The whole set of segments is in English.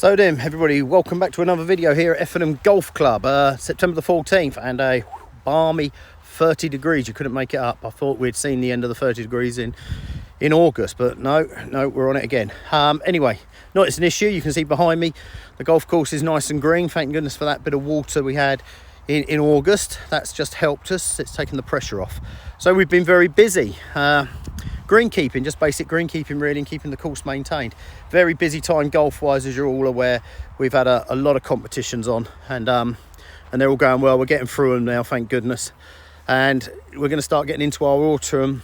So then everybody, welcome back to another video here at Effingham Golf Club. September the 14th and a balmy 30 degrees. You couldn't make it up. I thought we'd seen the end of the 30 degrees in August, but no, we're on it again. Anyway, not it's an issue. You can see behind me the golf course is nice and green. Thank goodness for that bit of water we had in August. That's just helped us. It's taken the pressure off. So we've been very busy. Greenkeeping, just basic greenkeeping really, and keeping the course maintained. Very busy time golf wise, as you're all aware. We've had a lot of competitions on, and they're all going well. We're getting through them now, thank goodness. And we're going to start getting into our autumn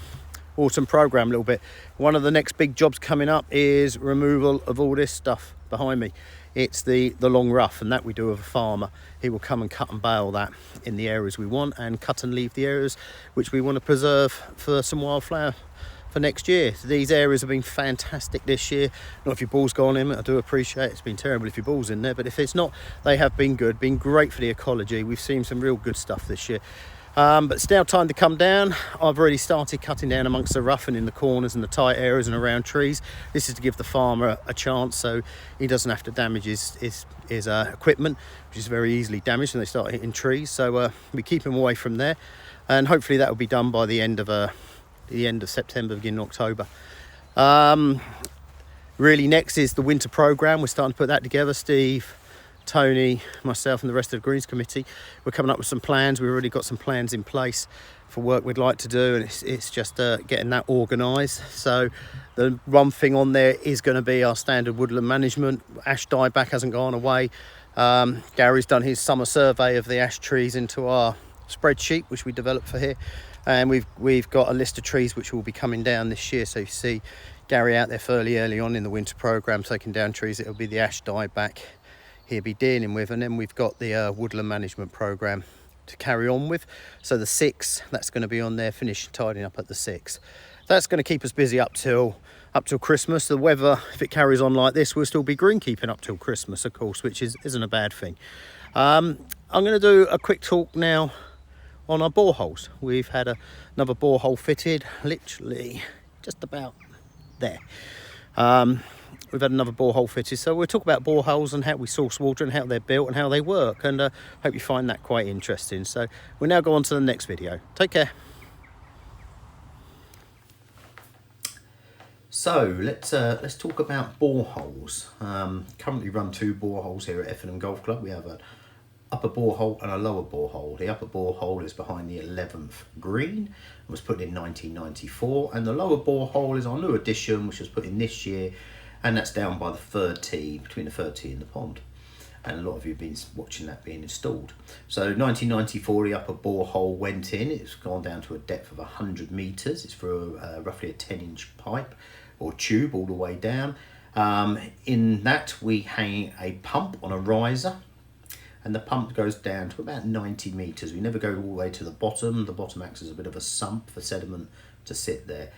program a little bit. One of the next big jobs coming up is removal of all this stuff behind me. It's the long rough, and that we do with a farmer. He will come and cut and bale that in the areas we want, and cut and leave the areas which we want to preserve for some wildflower for next year. These areas have been fantastic this year. Not if your ball's gone in, I do appreciate it. It's been terrible if your ball's in there, but if it's not, they have been good, been great for the ecology. We've seen some real good stuff this year. But it's now time to come down. I've already started cutting down amongst the rough and in the corners and the tight areas and around trees. This is to give the farmer a chance so he doesn't have to damage his equipment, which is very easily damaged when they start hitting trees. So we keep him away from there, and hopefully that will be done by the end of September, beginning of October. Really next is the winter program. We're starting to put that together. Steve, Tony, myself and the rest of the Greens Committee, we're coming up with some plans. We've already got some plans in place for work we'd like to do, and it's just getting that organised. So the one thing on there is going to be our standard woodland management. Ash dieback hasn't gone away. Gary's done his summer survey of the ash trees into our spreadsheet, which we developed for here, and we've got a list of trees which will be coming down this year. So you see Gary out there fairly early on in the winter program taking down trees. It'll be the ash dieback he'll be dealing with, and then we've got the woodland management program to carry on with. So the 6th, that's going to be on there, finish tidying up at the 6th. That's going to keep us busy up till Christmas. The weather, if it carries on like this, we'll still be greenkeeping up till Christmas, of course, which isn't a bad thing. I'm going to do a quick talk now on our boreholes. We've had another borehole fitted, literally just about there. We've had another borehole fitted, so we'll talk about boreholes and how we source water and how they're built and how they work, and hope you find that quite interesting. So we'll now go on to the next video. Take care. So let's talk about boreholes. Currently run 2 boreholes here at Effingham Golf Club. We have an upper borehole and a lower borehole. The upper borehole is behind the 11th green and was put in 1994, and the lower borehole is our new addition, which was put in this year, and that's down by the 3rd tee, between the 3rd tee and the pond. And a lot of you have been watching that being installed. So 1994, the upper borehole went in. It's gone down to a depth of 100 metres. It's for roughly a 10-inch pipe or tube all the way down. In that, we hang a pump on a riser, and the pump goes down to about 90 metres. We never go all the way to the bottom. The bottom acts as a bit of a sump for sediment to sit there.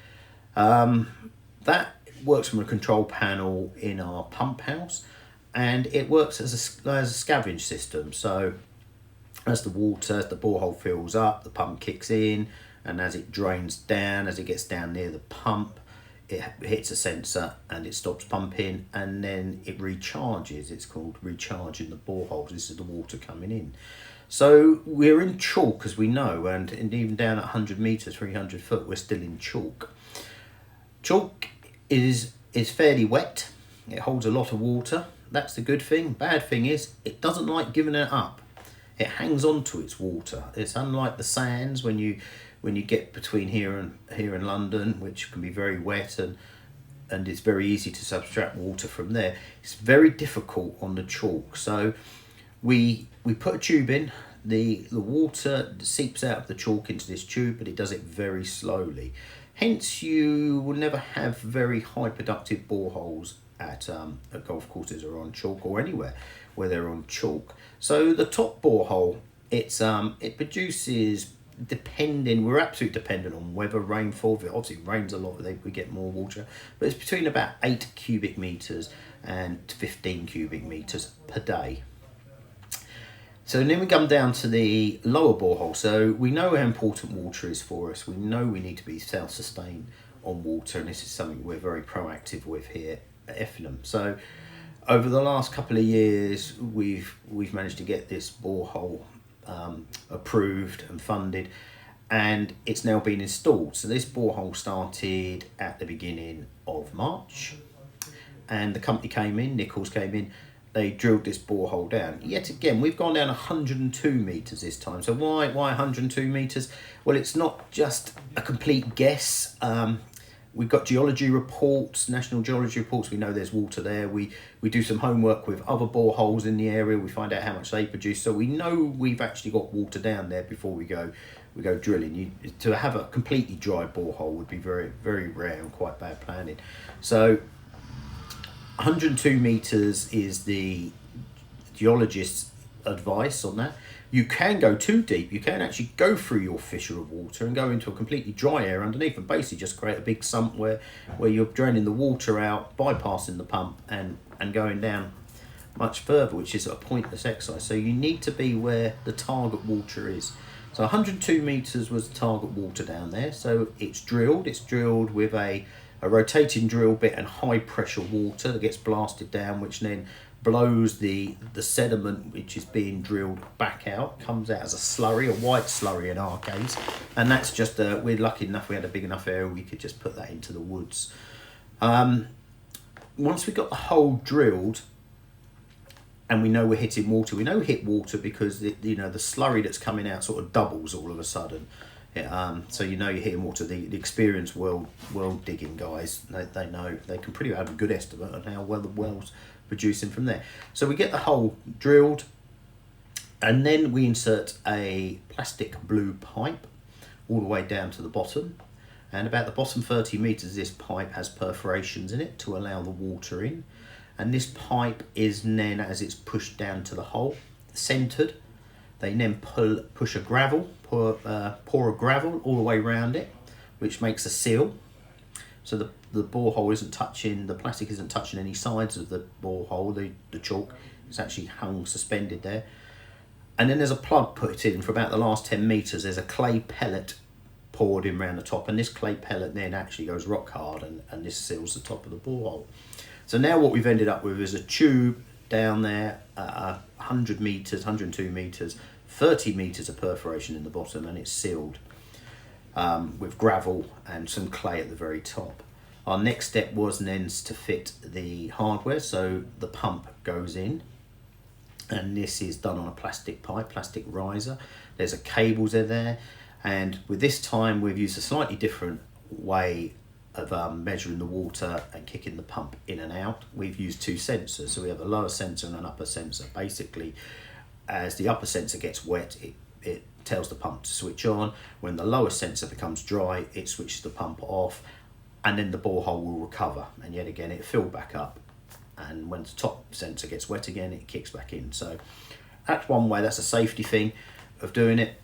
That works from a control panel in our pump house, and it works as a scavenge system. So as the borehole fills up, the pump kicks in, and as it drains down, as it gets down near the pump, it hits a sensor and it stops pumping, and then it recharges. It's called recharging the boreholes. This is the water coming in. So we're in chalk, as we know, and even down at 100 metres, 300 foot, we're still in chalk. Chalk is fairly wet. It holds a lot of water. That's the good thing. Bad thing is it doesn't like giving it up. It hangs on to its water. It's unlike the sands when you get between here and London, which can be very wet, and it's very easy to subtract water from there. It's very difficult on the chalk. So we put a tube in. The water seeps out of the chalk into this tube, but it does it very slowly. Hence, you will never have very high productive boreholes at golf courses or on chalk, or anywhere where they're on chalk. So the top borehole, it produces, we're absolutely dependent on weather, rainfall. If it obviously rains a lot, we get more water, but it's between about 8 cubic metres and 15 cubic metres per day. So then we come down to the lower borehole. So we know how important water is for us. We know we need to be self-sustained on water, and this is something we're very proactive with here at Effingham. So Over the last couple of years, we've managed to get this borehole approved and funded, and it's now been installed. So this borehole started at the beginning of March, and the company came in, Nichols came in, they drilled this borehole down. Yet again, we've gone down 102 metres this time. So why 102 metres? Well, it's not just a complete guess. We've got geology reports, national geology reports. We know there's water there. We do some homework with other boreholes in the area. We find out how much they produce. So we know we've actually got water down there before we go drilling. To have a completely dry borehole would be very, very rare and quite bad planning. So 102 metres is the geologist's advice on that. You can go too deep. You can actually go through your fissure of water and go into a completely dry area underneath and basically just create a big sump where you're draining the water out, bypassing the pump and going down much further, which is a pointless exercise. So you need to be where the target water is. So 102 metres was the target water down there. So it's drilled. It's drilled with a rotating drill bit and high pressure water that gets blasted down, which then blows the sediment which is being drilled back out, comes out as a slurry, a white slurry in our case, and that's just we're lucky enough we had a big enough area we could just put that into the woods. Once we got the hole drilled and we know we're hitting water, we know we hit water because the slurry that's coming out sort of doubles all of a sudden. So you know you're hitting water. The experienced well digging guys, they know, they can pretty have a good estimate on how well the well's producing from there. So we get the hole drilled, and then we insert a plastic blue pipe all the way down to the bottom, and about the bottom 30 metres this pipe has perforations in it to allow the water in, and this pipe is then, as it's pushed down to the hole, centred. They then pour a gravel all the way around it, which makes a seal. So the borehole isn't touching, the plastic isn't touching any sides of the borehole, the chalk is actually hung, suspended there. And then there's a plug put in for about the last 10 metres. There's a clay pellet poured in around the top, and this clay pellet then actually goes rock hard, and this seals the top of the borehole. So now what we've ended up with is a tube down there, 100 metres, 102 metres, 30 metres of perforation in the bottom, and it's sealed with gravel and some clay at the very top. Our next step was then to fit the hardware, so the pump goes in, and this is done on a plastic pipe, plastic riser. There's a cables in there, and with this time we've used a slightly different way of measuring the water and kicking the pump in and out. We've used two sensors, so we have a lower sensor and an upper sensor. Basically, as the upper sensor gets wet, it tells the pump to switch on. When the lower sensor becomes dry, it switches the pump off, and then the borehole will recover, and yet again it fill back up, and when the top sensor gets wet again, it kicks back in. So that's one way, that's a safety thing of doing it.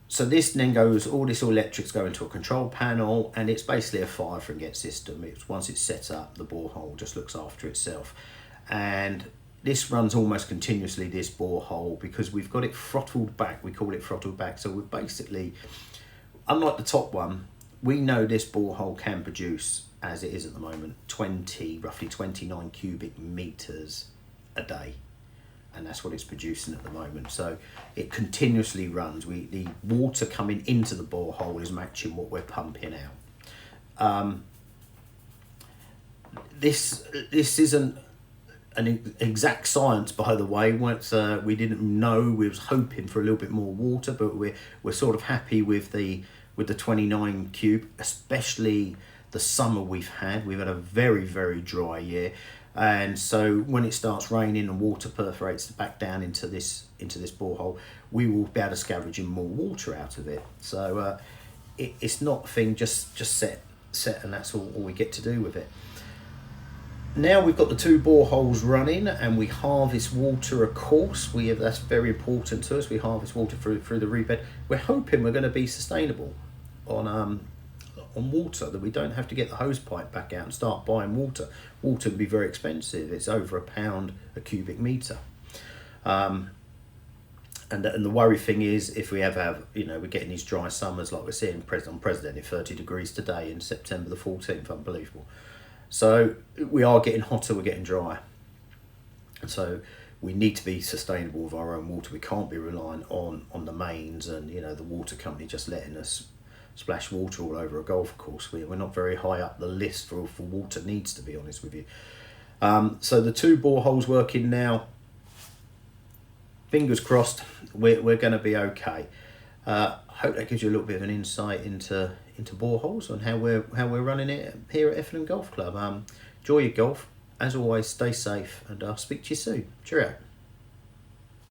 So this then goes, all this electrics go into a control panel, and it's basically a fire forget system. Once it's set up, the borehole just looks after itself, and this runs almost continuously, this borehole, because we've got it throttled back. We call it throttled back. So we're basically, unlike the top one, we know this borehole can produce, as it is at the moment, roughly 29 cubic metres a day. And that's what it's producing at the moment. So it continuously runs. The water coming into the borehole is matching what we're pumping out. This isn't an exact science, by the way. Once we didn't know, we was hoping for a little bit more water, but we're sort of happy with the 29 cube, especially the summer we've had. We've had a very, very dry year, and so when it starts raining and water perforates back down into this borehole, we will be able to scavenge in more water out of it. So it's not a thing just set, and that's all we get to do with it. Now we've got the two boreholes running, and we harvest water, of course. That's very important to us. We harvest water through the reed bed. We're hoping we're going to be sustainable on water, that we don't have to get the hose pipe back out and start buying water. Water can be very expensive. It's over £1 a cubic metre. And the worry thing is, if we ever have, we're getting these dry summers like we're seeing on President, 30 degrees today in September the 14th, unbelievable. So we are getting hotter, we're getting drier. And so we need to be sustainable with our own water. We can't be relying on the mains and, you know, the water company just letting us splash water all over a golf course. We're not very high up the list for water needs, to be honest with you. So the 2 boreholes working now, fingers crossed, we're going to be okay. Hope that gives you a little bit of an insight into boreholes and how we're running it here at Effingham Golf Club. Enjoy your golf. As always, stay safe, and I'll speak to you soon. Cheerio.